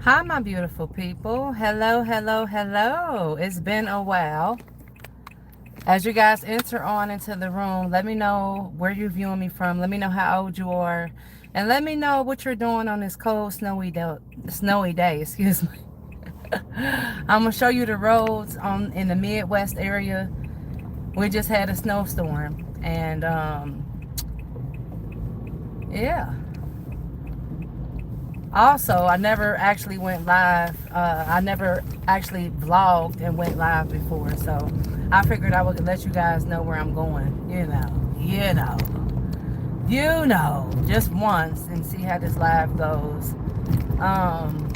Hi, my beautiful people. Hello, hello, hello. It's been a while. As you guys enter on into the room, let me know where you're viewing me from. Let me know how old you are. And let me know what you're doing on this cold, snowy day. Excuse me. I'm going to show you the roads in the Midwest area. We just had a snowstorm. And, yeah. Also, I never actually went live. I never actually vlogged and went live before, so I figured I would let you guys know where I'm going. Just once and see how this live goes. Um,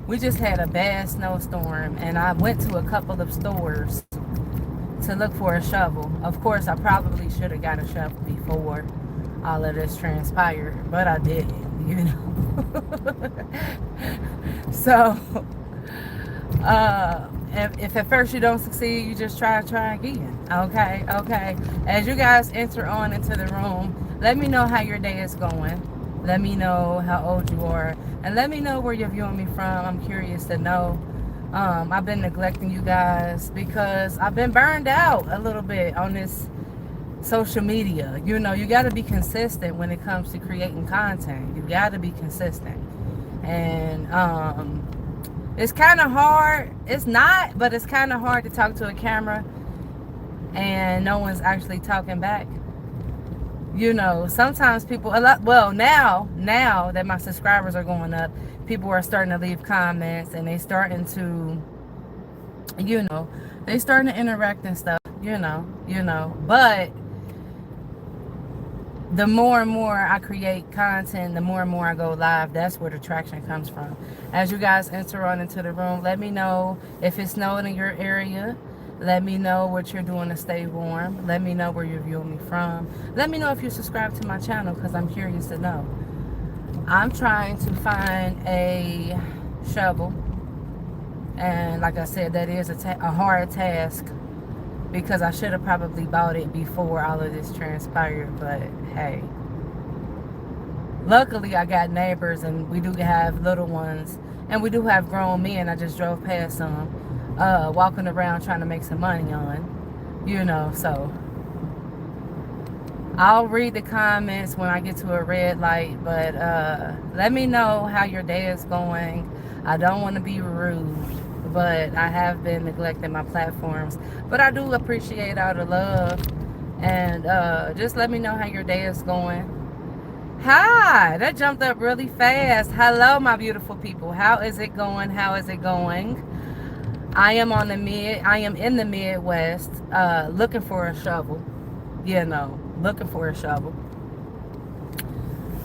we just had a bad snowstorm, and I went to a couple of stores to look for a shovel. Of course, I probably should have got a shovel before all of this transpired, but I didn't. So, if at first you don't succeed, you just try again. Okay. As you guys enter on into the room, let me know how your day is going. Let me know how old you are, and let me know where you're viewing me from. I'm curious to know. I've been neglecting you guys because I've been burned out a little bit on this social media. You got to be consistent when it comes to creating content. You got to be consistent. And it's kind of hard. It's not, but it's kind of hard to talk to a camera and no one's actually talking back. Sometimes people now that my subscribers are going up, people are starting to leave comments, and they starting to they starting to interact and stuff, but the more and more I create content, the more and more I go live, that's where the traction comes from. As you guys enter on into the room, let me know if it's snowing in your area. Let me know what you're doing to stay warm. Let me know where you're viewing me from. Let me know if you subscribe to my channel, because I'm curious to know. I'm trying to find a shovel. And like I said, that is a hard task, because I should have probably bought it before all of this transpired. But hey, luckily I got neighbors, and we do have little ones, and we do have grown men. I just drove past some walking around trying to make some money on, so I'll read the comments when I get to a red light. But let me know how your day is going. I don't want to be rude, but I have been neglecting my platforms. But I do appreciate all the love. And just let me know how your day is going. Hi, that jumped up really fast. Hello, my beautiful people. How is it going? How is it going? I am in the Midwest, looking for a shovel. Looking for a shovel.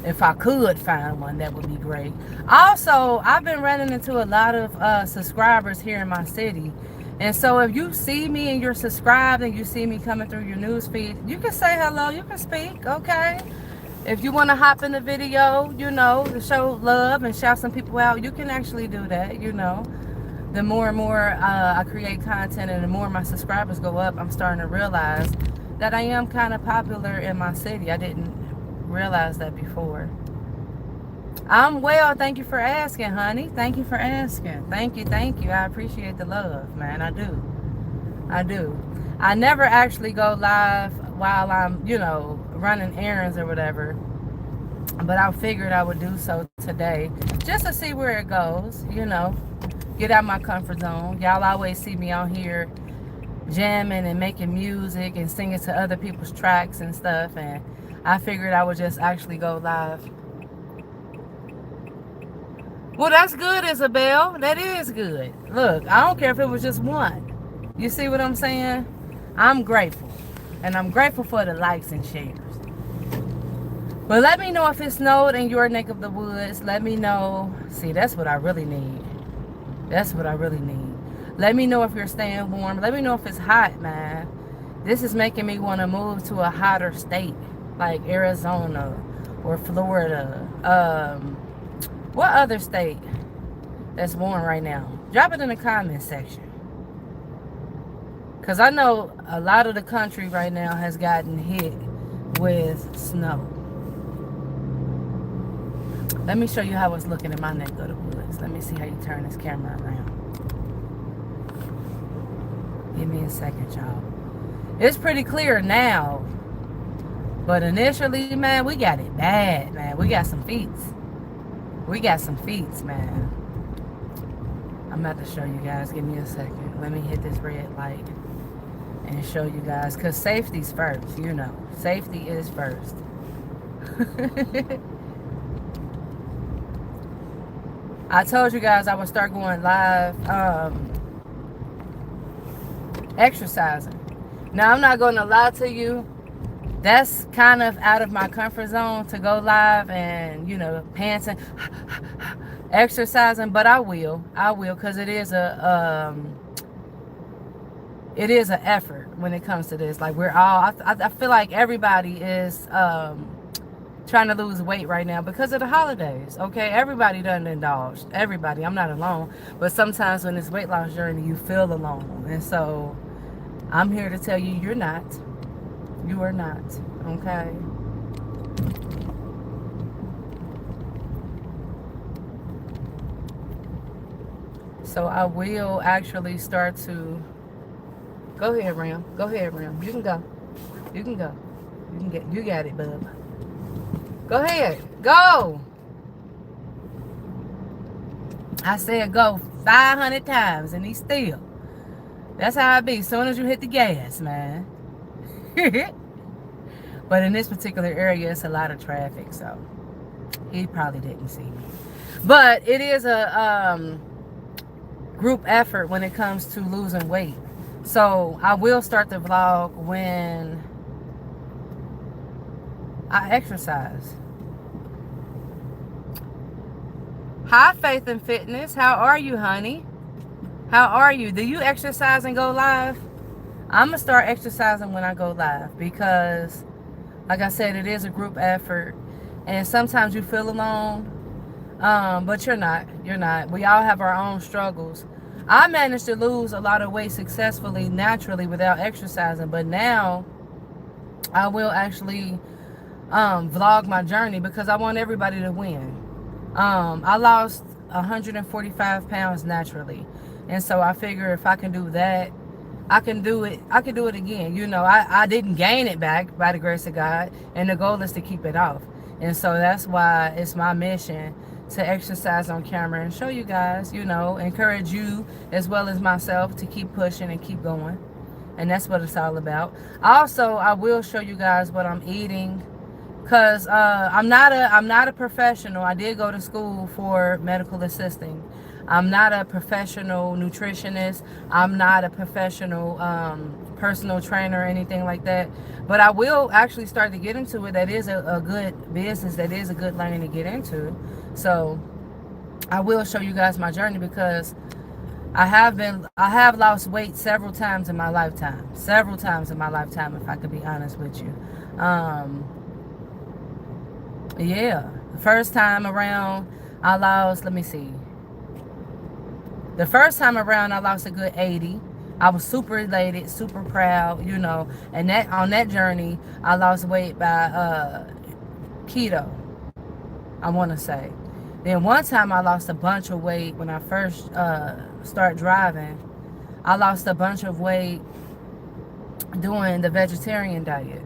If I could find one, that would be great. Also, I've been running into a lot of subscribers here in my city. And so if you see me and you're subscribed and you see me coming through your news feed, you can say hello, you can speak, okay? If you want to hop in the video, to show love and shout some people out, you can actually do that, The more and more I create content, and the more my subscribers go up, I'm starting to realize that I am kind of popular in my city. I didn't realize that before. I'm well. Thank you for asking, honey. Thank you for asking. Thank you. I appreciate the love, man. I do. I never actually go live while I'm, running errands or whatever. But I figured I would do so today, just to see where it goes, Get out my comfort zone. Y'all always see me out here jamming and making music and singing to other people's tracks and stuff, and I figured I would just actually go live. Well, that's good, Isabel. That is good. Look, I don't care if it was just one. You see what I'm saying? I'm grateful. And I'm grateful for the likes and shares. But let me know if it snowed in your neck of the woods. Let me know. See, that's what I really need. Let me know if you're staying warm. Let me know if it's hot, man. This is making me want to move to a hotter state, like Arizona or Florida. What other state that's warm right now? Drop it in the comment section. Because I know a lot of the country right now has gotten hit with snow. Let me show you how it's looking in my neck of the woods. Let me see how you turn this camera around. Give me a second, y'all. It's pretty clear now. But initially, man, we got it bad, man. We got some feats. We got some feats, man. I'm about to show you guys. Give me a second. Let me hit this red light and show you guys. Because safety's first, you know. Safety is first. I told you guys I would start going live exercising. Now, I'm not going to lie to you. That's kind of out of my comfort zone to go live and, you know, pantsing, exercising, but I will because it is an effort when it comes to this. Like, we're all, I feel like everybody is trying to lose weight right now because of the holidays. Okay, everybody doesn't indulge. Everybody, I'm not alone, but sometimes when it's weight loss journey, you feel alone. And so I'm here to tell you, you're not. You are not. Okay. So I will actually start to go ahead, Ram. Go ahead, Ram. You can go. You can go. You got it, bub. Go ahead. Go. I said go 500 times and he's still. That's how it be. As soon as you hit the gas, man. But in this particular area, it's a lot of traffic, so he probably didn't see me. But it is a group effort when it comes to losing weight. So I will start the vlog when I exercise. Hi, Faith and Fitness. How are you, honey? How are you? Do you exercise and go live? I'm going to start exercising when I go live because, like I said, it is a group effort. And sometimes you feel alone, but you're not. You're not. We all have our own struggles. I managed to lose a lot of weight successfully, naturally, without exercising. But now I will actually vlog my journey because I want everybody to win. I lost 145 pounds naturally. And so I figure if I can do that, I can do it again. You know, I didn't gain it back by the grace of God. And the goal is to keep it off. And so that's why it's my mission to exercise on camera and show you guys, you know, encourage you as well as myself to keep pushing and keep going. And that's what it's all about. Also, I will show you guys what I'm eating because I'm not a professional. I did go to school for medical assisting. I'm not a professional nutritionist. I'm not a professional personal trainer or anything like that. But I will actually start to get into it. That is a good business. That is a good lane to get into. So I will show you guys my journey because I have lost weight several times in my lifetime. Several times in my lifetime, if I could be honest with you. Yeah. The first time around, I lost, let me see. The first time around, I lost a good 80. I was super elated, super proud, you know. And that on that journey, I lost weight by keto, I want to say. Then one time, I lost a bunch of weight when I first started driving. I lost a bunch of weight doing the vegetarian diet.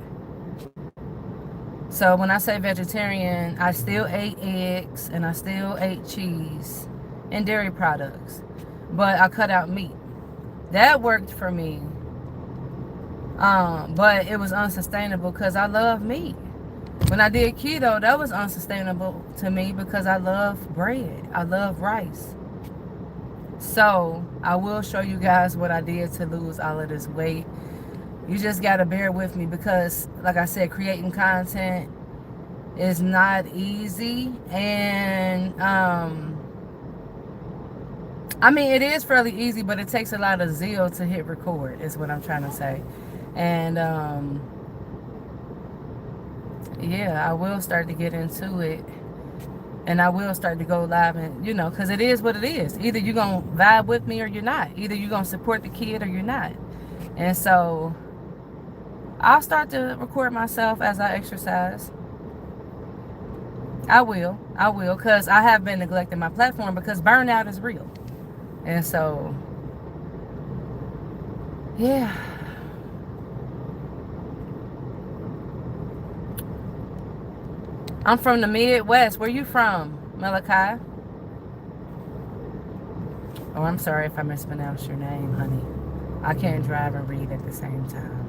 So when I say vegetarian, I still ate eggs and I still ate cheese and dairy products. But I cut out meat. That worked for me. But it was unsustainable because I love meat. When I did keto, that was unsustainable to me because I love bread. I love rice. So I will show you guys what I did to lose all of this weight. You just got to bear with me because, like I said, creating content is not easy. And, I mean, it is fairly easy, but it takes a lot of zeal to hit record, is what I'm trying to say. And, yeah, I will start to get into it. And I will start to go live and, you know, because it is what it is. Either you're going to vibe with me or you're not. Either you're going to support the kid or you're not. And so I'll start to record myself as I exercise. I will, because I have been neglecting my platform because burnout is real. And so, yeah. I'm from the Midwest. Where you from, Malachi? Oh, I'm sorry if I mispronounced your name, honey. I can't drive and read at the same time.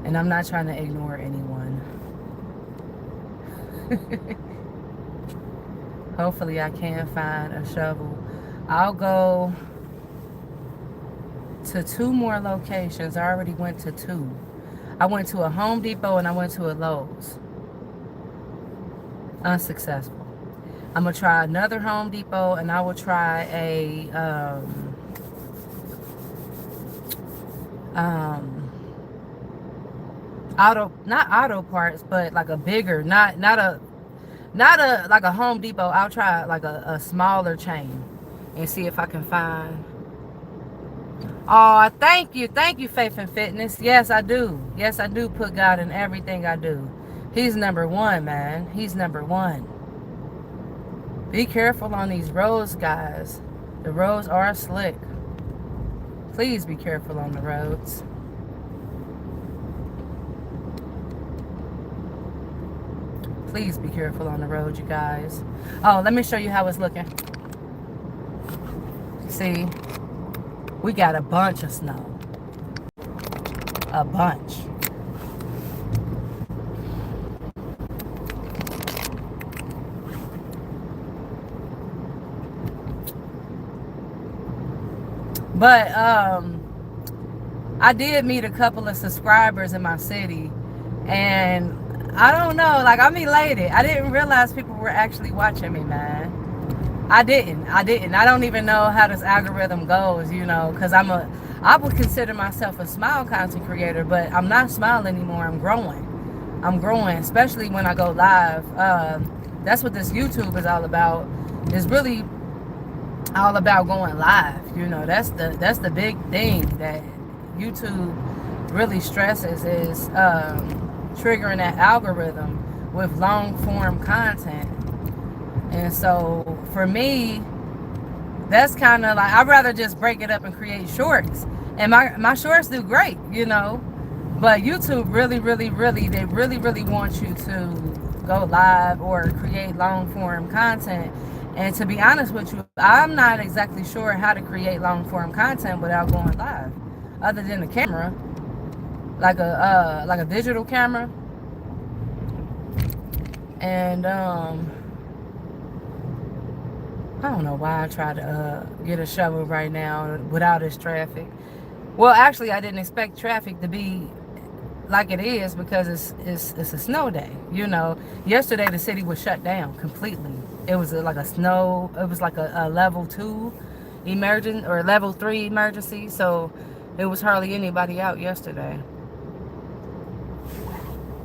And I'm not trying to ignore anyone. Hopefully I can find a shovel. I'll go to 2 more locations. I already went to 2. I went to a Home Depot and I went to a Lowe's. Unsuccessful. I'm going to try another Home Depot and I will try a not auto parts, but like a bigger, not a like a Home Depot. I'll try like a smaller chain and see if I can find. Oh, thank you, Faith and Fitness. Yes, I do. Yes, I do put God in everything I do. He's number one, man. He's number one. Be careful on these roads, guys. The roads are slick. Please be careful on the roads. Please be careful on the road, you guys. Oh, let me show you how it's looking. See, we got a bunch of snow. A bunch. But I did meet a couple of subscribers in my city, and I don't know, like, I'm elated. I didn't realize people were actually watching me, man. I didn't. I don't even know how this algorithm goes, you know, because I would consider myself a smile content creator, but I'm not smiling anymore. I'm growing, especially when I go live. That's what this YouTube is all about. It's really all about going live. You know, that's the big thing that YouTube really stresses is triggering that algorithm with long form content. And so for me, that's kind of like, I'd rather just break it up and create shorts. And my shorts do great, you know. But YouTube really want you to go live or create long form content. And to be honest with you, I'm not exactly sure how to create long form content without going live, other than a camera, like a digital camera. And I don't know why I tried to get a shovel right now without this traffic. Well, actually, I didn't expect traffic to be like it is because it's a snow day. You know, yesterday the city was shut down completely. It was like a level 2 emergency or level 3 emergency. So it was hardly anybody out yesterday.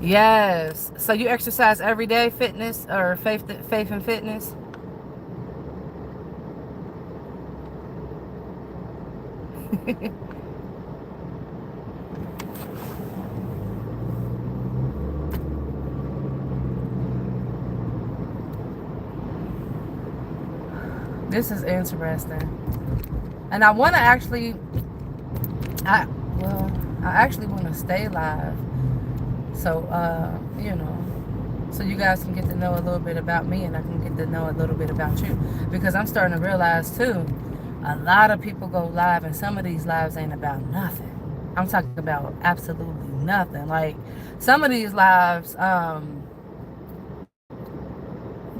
Yes. So you exercise every day, fitness or faith and fitness? This is interesting. And I want to actually, I actually want to stay live. So, you know, so you guys can get to know a little bit about me and I can get to know a little bit about you. Because I'm starting to realize, too, a lot of people go live and some of these lives ain't about nothing. I'm talking about absolutely nothing. Like, some of these lives,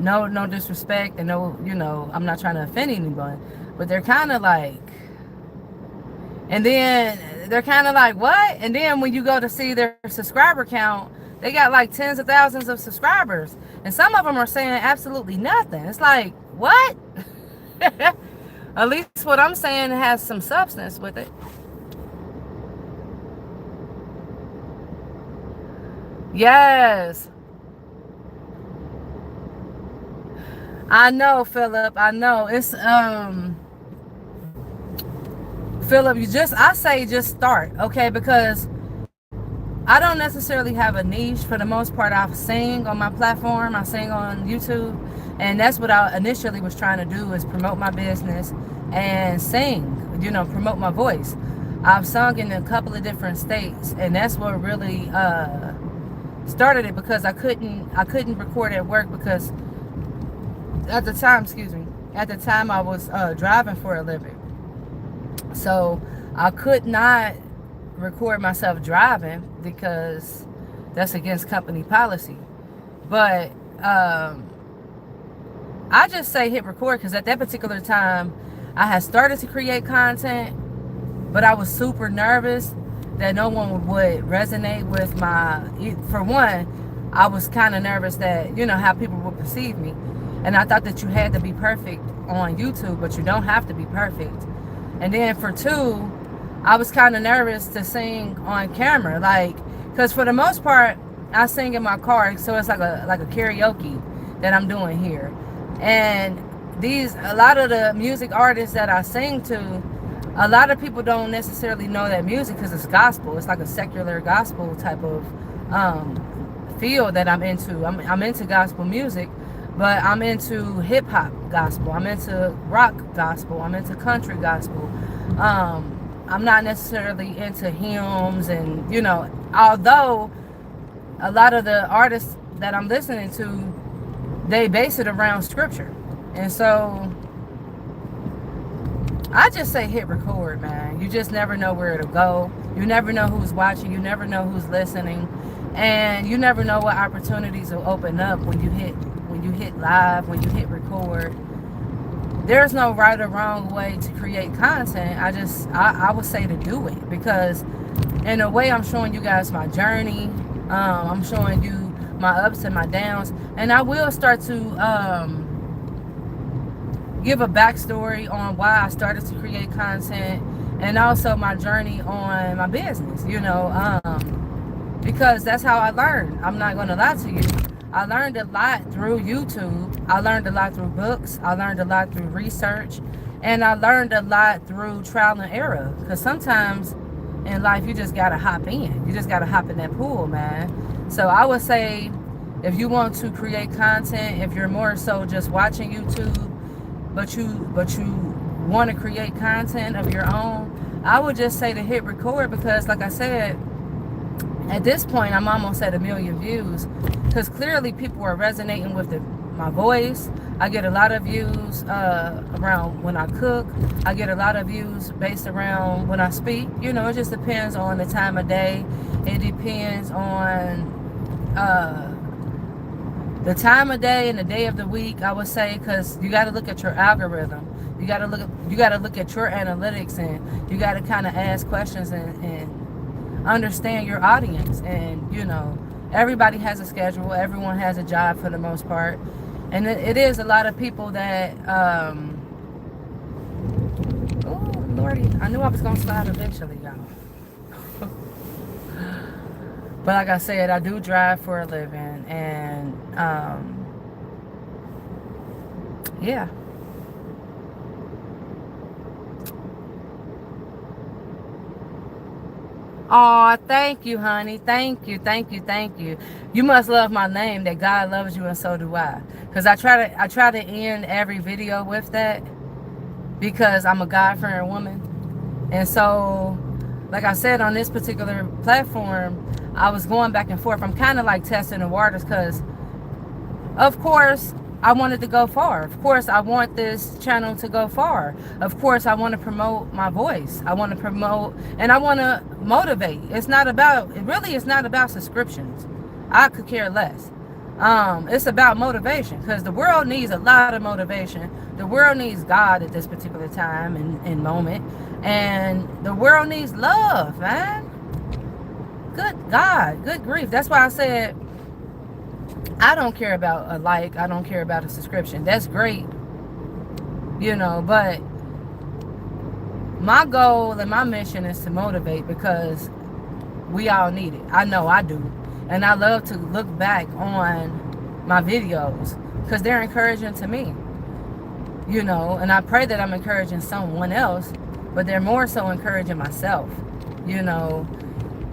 no disrespect and no, you know, I'm not trying to offend anyone, but they're kind of like, and then they're kind of like, what? And then when you go to see their subscriber count, they got like tens of thousands of subscribers. And some of them are saying absolutely nothing. It's like, what? At least what I'm saying has some substance with it. Yes. I know, Philip. I know. It's Philip, I say just start, okay? Because I don't necessarily have a niche. For the most part, I sing on my platform. I sing on YouTube. And that's what I initially was trying to do, is promote my business and sing, promote my voice. I've sung in a couple of different states, and that's what really started it, because I couldn't record at work, because at the time I was driving for a living. So I could not record myself driving, because that's against company policy. But I just say hit record, because at that particular time I had started to create content, but I was super nervous that no one would resonate with for one, I was kind of nervous that, how people would perceive me. And I thought that you had to be perfect on YouTube, but you don't have to be perfect. And then for two, I was kind of nervous to sing on camera, because for the most part, I sing in my car, so it's like a karaoke that I'm doing here. And a lot of the music artists that I sing to, a lot of people don't necessarily know that music, because it's gospel. It's like a secular gospel type of field that I'm into. I'm into gospel music, but I'm into hip hop gospel. I'm into rock gospel. I'm into country gospel. I'm not necessarily into hymns, and although a lot of the artists that I'm listening to, they base it around scripture. And so I just say hit record, man. You just never know where it'll go. You never know who's watching. You never know who's listening. And you never know what opportunities will open up when you hit live, when you hit record. There's no right or wrong way to create content. I would say to do it, because in a way I'm showing you guys my journey. I'm showing you my ups and my downs, and I will start to give a backstory on why I started to create content, and also my journey on my business, because that's how I learned. I'm not going to lie to you. I learned a lot through YouTube. I learned a lot through books. I learned a lot through research, and I learned a lot through trial and error, because sometimes in life you just got to hop in. You just got to hop in that pool, man. So I would say, if you want to create content, if you're more so just watching YouTube, but you want to create content of your own, I would just say to hit record, because like I said, at this point I'm almost at 1 million views, because clearly people are resonating with my voice. I get a lot of views around when I cook. I get a lot of views based around when I speak. It just depends on the time of day. It depends on the time of day and the day of the week, I would say, because you got to look at your algorithm. You got to look at your analytics, and you got to kind of ask questions and understand your audience. And everybody has a schedule. Everyone has a job for the most part, and it is a lot of people that oh Lordy, I knew I was gonna slide eventually, y'all. But like I said, I do drive for a living, and yeah. Oh, thank you, honey. Thank you, thank you, thank you. You must love my name, that God loves you, and so do I. Because I try to end every video with that, because I'm a God-fearing woman. And so, like I said, on this particular platform, I was going back and forth. I'm kind of like testing the waters, because of course I wanted to go far. Of course I want this channel to go far. Of course I want to promote my voice. I want to promote, and I want to motivate. It's not about subscriptions. I could care less. It's about motivation, because the world needs a lot of motivation. The world needs God at this particular time and moment, and the world needs love, man. Good God, good grief. That's why I said I don't care about a like. I don't care about a subscription. That's great, but my goal and my mission is to motivate, because we all need it. I know I do. And I love to look back on my videos, because they're encouraging to me, and I pray that I'm encouraging someone else, but they're more so encouraging myself,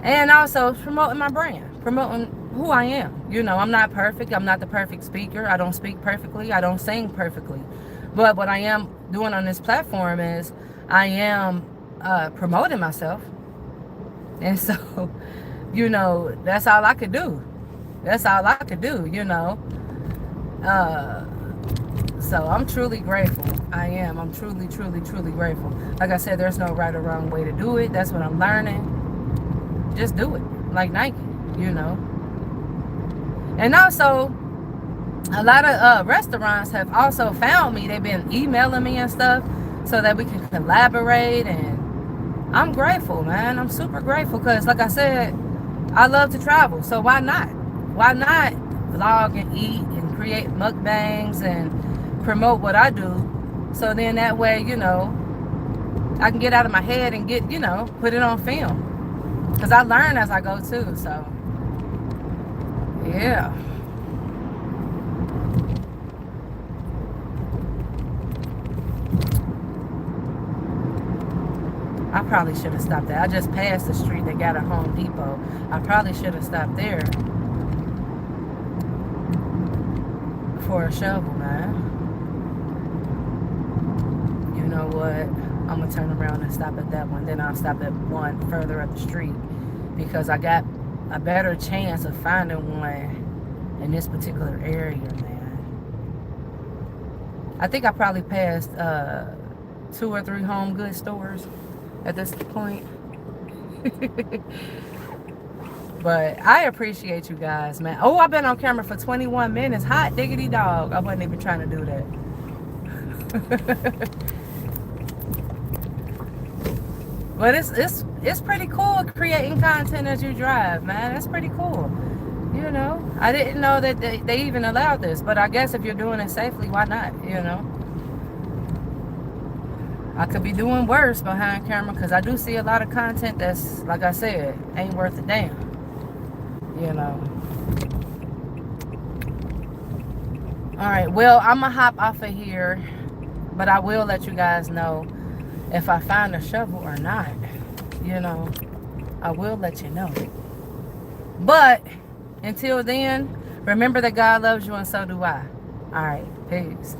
And also promoting my brand, promoting who I am. You know, I'm not perfect. I'm not the perfect speaker. I don't speak perfectly. I don't sing perfectly. But what I am doing on this platform is I am promoting myself. And so, you know, that's all I could do. That's all I could do, you know. Uh, so I'm truly grateful. I am. I'm truly, truly, truly grateful. Like I said, there's no right or wrong way to do it. That's what I'm learning. Just do it. Like Nike, you know. And also, a lot of restaurants have also found me. They've been emailing me and stuff so that we can collaborate. And I'm grateful, man. I'm super grateful because, like I said, I love to travel. So why not? Why not vlog and eat and create mukbangs and promote what I do? So then that way, you know, I can get out of my head and get, you know, put it on film. Because I learn as I go too. So, yeah. I probably should have stopped there. I just passed the street that got a Home Depot. I probably should have stopped there for a shovel, man. You know what? I'm going to turn around and stop at that one. Then I'll stop at one further up the street because I got a better chance of finding one in this particular area, man. I think I probably passed 2 or 3 home goods stores at this point. But I appreciate you guys, man. Oh, I've been on camera for 21 minutes. Hot diggity dog. I wasn't even trying to do that. But it's pretty cool creating content as you drive, man. That's pretty cool. You know, I didn't know that they even allowed this, but I guess if you're doing it safely, why not? You know, I could be doing worse behind camera because I do see a lot of content that's, like I said, ain't worth a damn. You know. All right, well, I'm gonna hop off of here, but I will let you guys know if I find a shovel or not. You know, I will let you know. But until then, remember that God loves you and so do I. All right, peace.